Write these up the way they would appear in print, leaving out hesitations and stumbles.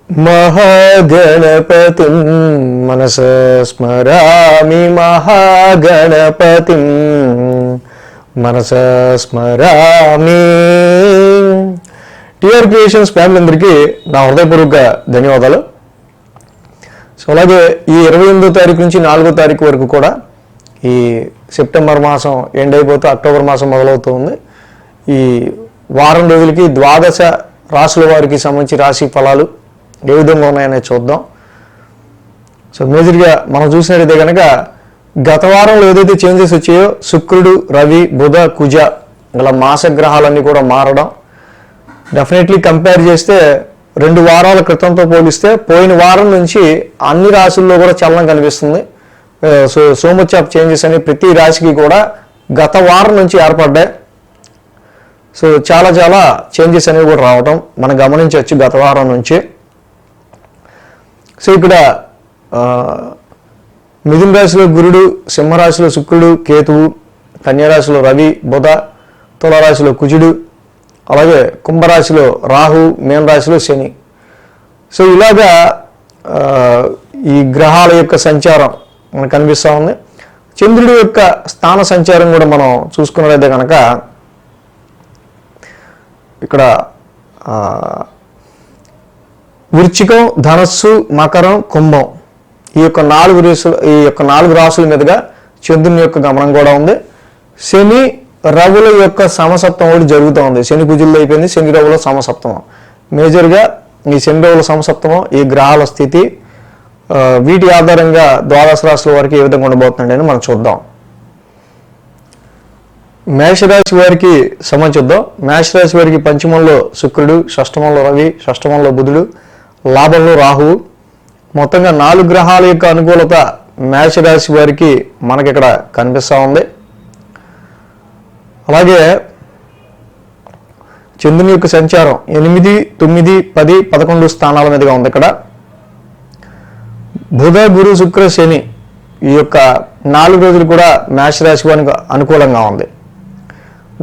महागणपतिं मनसा स्मरामि महागणपतिं మనసా స్మరామి. TR creations family అందరికీ నా హృదయపూర్వక ధన్యవాదాలు. సో అలాగే ఈ 28వ తారీఖు నుంచి 4వ తారీఖు వరకు కూడా ఈ సెప్టెంబర్ మాసం ఎండ్ అయిపోతే అక్టోబర్ మాసం మొదలవుతుంది. ఈ వారం రోజులకి ద్వాదశ రాశుల వారికి సంబంధించి రాశి ఫలాలు ఏ విధంగా ఉన్నాయనే చూద్దాం. సో మేజర్గా మనం చూసినట్టయితే కనుక గత వారంలో ఏదైతే చేంజెస్ వచ్చాయో శుక్రుడు, రవి, బుధ, కుజ ఇలా మాసగ్రహాలన్నీ కూడా మారడం, డెఫినెట్లీ కంపేర్ చేస్తే 2 వారాల క్రితంతో పోలిస్తే పోయిన వారం నుంచి అన్ని రాశుల్లో కూడా చలనం కనిపిస్తుంది. సో మచ్ ఆఫ్ చేంజెస్ అని ప్రతి రాశికి కూడా గత వారం నుంచి ఏర్పడ్డాయి. సో చాలా చేంజెస్ అనేవి కూడా రావడం మనం గమనించవచ్చు గత వారం నుంచి. సో ఇక్కడ మిథున రాశిలో గురుడు, సింహరాశిలో శుక్రుడు, కేతువు, కన్యారాశిలో రవి, బుధ, తులారాశిలో కుజుడు, అలాగే కుంభరాశిలో రాహు, మీన రాశిలో శని. సో ఇలాగా ఈ గ్రహాల యొక్క సంచారం మనకు కనిపిస్తూ ఉంది. చంద్రుడి యొక్క స్థాన సంచారం కూడా మనం చూసుకున్నట్లయితే కనుక ఇక్కడ వృశ్చికం, ధనస్సు, మకరం, కుంభం ఈ యొక్క 4 రాశుల మీదుగా చంద్రుని యొక్క గమనం కూడా ఉంది. శని రవుల యొక్క సమసప్తం కూడా జరుగుతూ ఉంది. శని కుజుల్లో అయిపోయింది, శని రవుల సమసప్తమం. మేజర్గా ఈ శని రవుల సమసప్తమం, ఈ గ్రహాల స్థితి, వీటి ఆధారంగా ద్వాదశ రాశుల వారికి ఏ విధంగా ఉండబోతుందండి అని మనం చూద్దాం. మేషరాశి వారికి సంబంధించుద్దాం. మేషరాశి వారికి పంచమంలో శుక్రుడు, షష్టమంలో రవి, షష్టమంలో బుధుడు, లాభంలో రాహువు. మొత్తంగా 4 గ్రహాల యొక్క అనుకూలత మేషరాశి వారికి మనకి ఇక్కడ కనిపిస్తూ ఉంది. అలాగే చంద్రుని యొక్క సంచారం 8, 9, 10, 11 స్థానాల మీదుగా ఉంది. ఇక్కడ బుధ, గురు, శుక్ర, శని ఈ యొక్క 4 రోజులు కూడా మేషరాశి వారికి అనుకూలంగా ఉంది.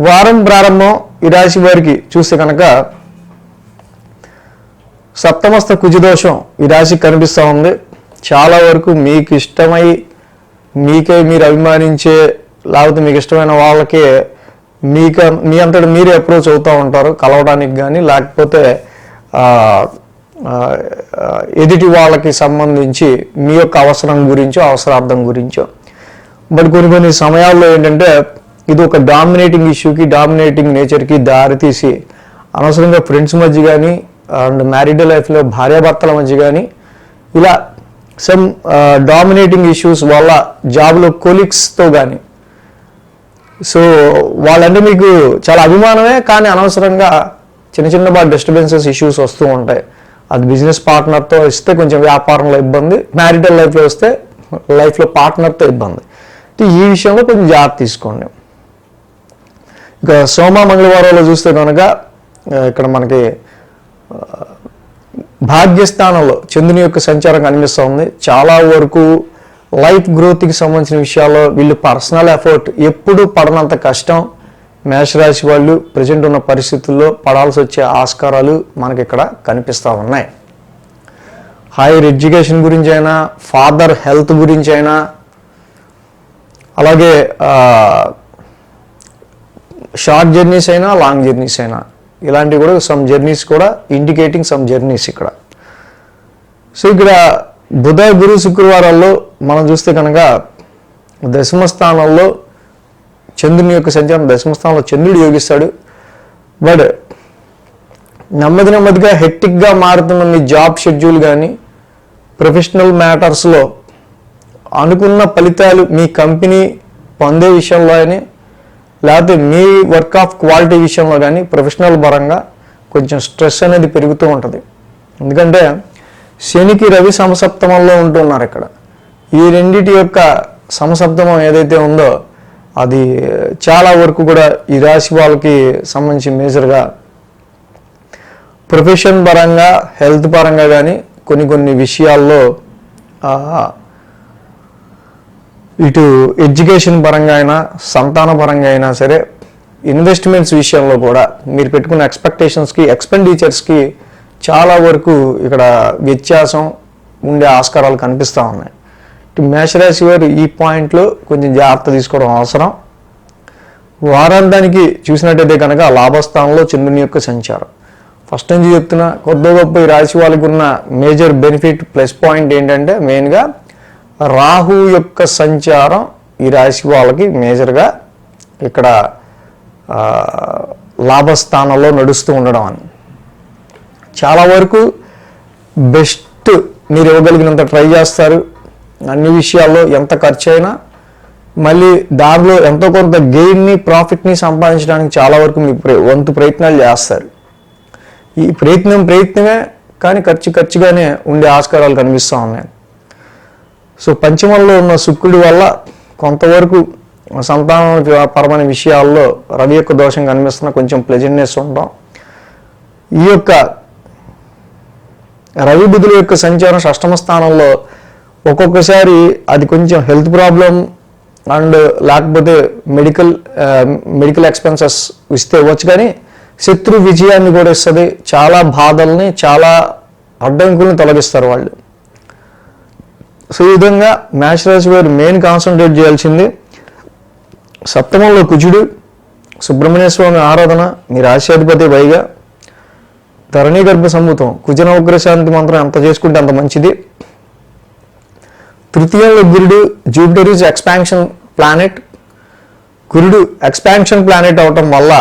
వారం ప్రారంభం ఈ రాశి వారికి చూస్తే కనుక సప్తమస్థ కుజదోషం ఈ రాశికి కనిపిస్తూ ఉంది. చాలా వరకు మీకు ఇష్టమై మీకే మీరు అభిమానించే, లేకపోతే మీకు ఇష్టమైన వాళ్ళకే మీ అంతటి మీరే అప్రోచ్ అవుతూ ఉంటారు కలవడానికి కానీ, లేకపోతే ఎదుటి వాళ్ళకి సంబంధించి మీ యొక్క అవసరం గురించో అవసరార్థం గురించో. బట్ కొన్ని సమయాల్లో ఏంటంటే ఇది ఒక డామినేటింగ్ ఇష్యూకి, డామినేటింగ్ నేచర్కి దారితీసి అనవసరంగా ఫ్రెండ్స్ మధ్య కానీ అండ్ మ్యారీడ్ లైఫ్లో భార్యాభర్తల మధ్య కానీ ఇలా సమ్ డామినేటింగ్ ఇష్యూస్ వల్ల జాబ్లో కొలీగ్స్తో కానీ, సో వాళ్ళంటే మీకు చాలా అభిమానమే కానీ అనవసరంగా చిన్న డిస్టర్బెన్సెస్ ఇష్యూస్ వస్తూ ఉంటాయి. అది బిజినెస్ పార్ట్నర్తో ఇస్తే కొంచెం వ్యాపారంలో ఇబ్బంది, మ్యారిటల్ లైఫ్లో వస్తే లైఫ్లో పార్ట్నర్తో ఇబ్బంది. ఈ విషయంలో కొంచెం జాగ్రత్త తీసుకోండి. ఇక సోమ మంగళవారంలో చూస్తే కనుక ఇక్కడ మనకి భాగ్యస్థానంలో చంద్రుని యొక్క సంచారం కనిపిస్తూ ఉంది. చాలా వరకు లైఫ్ గ్రోత్కి సంబంధించిన విషయాల్లో వీళ్ళు పర్సనల్ ఎఫర్ట్ ఎప్పుడు పడనంత కష్టం మేషరాశి వాళ్ళు ప్రజెంట్ ఉన్న పరిస్థితుల్లో పడాల్సి వచ్చే ఆస్కారాలు మనకి ఇక్కడ కనిపిస్తూ ఉన్నాయి. హైయర్ ఎడ్యుకేషన్ గురించి అయినా, ఫాదర్ హెల్త్ గురించి అయినా, అలాగే షార్ట్ జర్నీస్ అయినా, లాంగ్ జర్నీస్ అయినా, ఇలాంటివి కూడా సమ్ జర్నీస్ కూడా ఇండికేటింగ్ సమ్ జర్నీస్ ఇక్కడ. సో ఇక్కడ బుధ, గురు, శుక్రవారాల్లో మనం చూస్తే కనుక దశమ స్థానంలో చంద్రుని యొక్క సంచారం, దశమ స్థానంలో చంద్రుడు యోగిస్తాడు. బట్ నెమ్మదిగా హెక్టిక్గా మారుతున్న మీ జాబ్ షెడ్యూల్ కానీ, ప్రొఫెషనల్ మ్యాటర్స్లో అనుకున్న ఫలితాలు మీ కంపెనీ పొందే విషయంలో కానీ, లేకపోతే మీ వర్క్ ఆఫ్ క్వాలిటీ విషయంలో కానీ ప్రొఫెషనల్ పరంగా కొంచెం స్ట్రెస్ అనేది పెరుగుతూ ఉంటుంది. ఎందుకంటే శనికి రవి సమసప్తమంలో ఉంటున్నారు. ఇక్కడ ఈ రెండిటి యొక్క సమసప్తమం ఏదైతే ఉందో అది చాలా వరకు కూడా ఈ రాశి వాళ్ళకి సంబంధించి మేజర్గా ప్రొఫెషన్ పరంగా, హెల్త్ పరంగా కానీ కొన్ని విషయాల్లో ఇటు ఎడ్యుకేషన్ పరంగా అయినా, సంతాన పరంగా అయినా సరే, ఇన్వెస్ట్మెంట్స్ విషయంలో కూడా మీరు పెట్టుకున్న ఎక్స్పెక్టేషన్స్కి, ఎక్స్పెండిచర్స్కి చాలా వరకు ఇక్కడ వ్యత్యాసం ఉండే ఆస్కారాలు కనిపిస్తూ ఉన్నాయి. మేషరాశి వారు ఈ పాయింట్లో కొంచెం జాగ్రత్త తీసుకోవడం అవసరం. వారాంతానికి చూసినట్టయితే కనుక లాభస్థానంలో చంద్రుని యొక్క సంచారం. ఫస్ట్ నుంచి చెప్తున్నా, కొద్ది గొప్ప ఈ రాశి వాళ్ళకు ఉన్న మేజర్ బెనిఫిట్ ప్లస్ పాయింట్ ఏంటంటే మెయిన్గా రాహు యొక్క సంచారం ఈ రాశి వాళ్ళకి మేజర్గా ఇక్కడ లాభస్థానంలో నడుస్తూ ఉండడం అని. చాలా వరకు బెస్ట్ మీరు ఇవ్వగలిగినంత ట్రై చేస్తారు. అన్ని విషయాల్లో ఎంత ఖర్చు అయినా మళ్ళీ దానిలో ఎంతో కొంత గెయిన్ని ప్రాఫిట్ని సంపాదించడానికి చాలా వరకు మీ వంతు ప్రయత్నాలు చేస్తారు. ఈ ప్రయత్నమే కానీ ఖర్చుగానే ఉండే ఆస్కారాలు కనిపిస్తూ ఉన్నాయి. సో పంచమంలో ఉన్న శుక్రుడి వల్ల కొంతవరకు సంతాన పరమైన విషయాల్లో రవి యొక్క దోషం కనిపిస్తున్న కొంచెం ప్లెజెంట్నెస్ ఉండడం. ఈ యొక్క రవి బుధుల యొక్క సంచారం షష్టమ స్థానంలో ఒక్కొక్కసారి అది కొంచెం హెల్త్ ప్రాబ్లం అండ్ లేకపోతే మెడికల్ ఎక్స్పెన్సెస్ ఇస్తే ఇవ్వచ్చు, కానీ శత్రు విజయాన్ని కూడా ఇస్తుంది. చాలా బాధల్ని చాలా అడ్డంకుల్ని తొలగిస్తారు వాళ్ళు. సో ఈ విధంగా మేషరాశి వారు మెయిన్ కాన్సన్ట్రేట్ చేయాల్సింది సప్తమంలో కుజుడు, సుబ్రహ్మణ్య స్వామి ఆరాధన, మీ రాశ్యాధిపతి పైగా ధరణీ గర్భ సంభూతం, కుజనవగ్ర శాంతి మంత్రం ఎంత చేసుకుంటే అంత మంచిది. తృతీయంలో గురుడు, జూపిటర్ ఈజ్ ఎక్స్పాన్షన్ ప్లానెట్. గురుడు ఎక్స్పాన్షన్ ప్లానెట్ అవటం వల్ల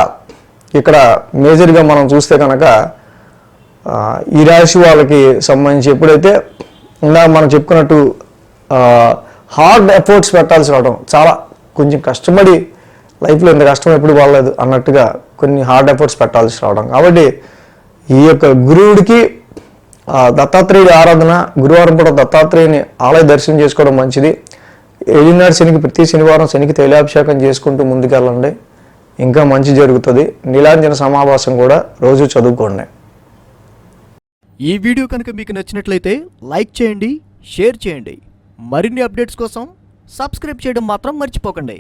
ఇక్కడ మేజర్గా మనం చూస్తే కనుక ఈ రాశి వాళ్ళకి సంబంధించి ఎప్పుడైతే ఇందాక మనం చెప్పుకున్నట్టు హార్డ్ ఎఫర్ట్స్ పెట్టాల్సి రావడం, చాలా కొంచెం కష్టపడి లైఫ్లో ఇంత కష్టం ఎప్పుడు పడలేదు అన్నట్టుగా కొన్ని హార్డ్ ఎఫర్ట్స్ పెట్టాల్సి రావడం. కాబట్టి ఈ యొక్క గురువుడికి దత్తాత్రేయుడి ఆరాధన, గురువారం పూట దత్తాత్రేయుని ఆలయ దర్శనం చేసుకోవడం మంచిది. ఏలినాడు శనికి ప్రతి శనివారం శనికి తైలాభిషేకం చేసుకుంటూ ముందుకెళ్ళండి, ఇంకా మంచి జరుగుతుంది. నీలాంజన సమావాసం కూడా రోజు చదువుకోండి. ఈ వీడియో కనుక మీకు నచ్చినట్లయితే లైక్ చేయండి, షేర్ చేయండి. మరిన్ని అప్డేట్స్ కోసం సబ్స్క్రైబ్ చేయడం మాత్రం మర్చిపోకండి.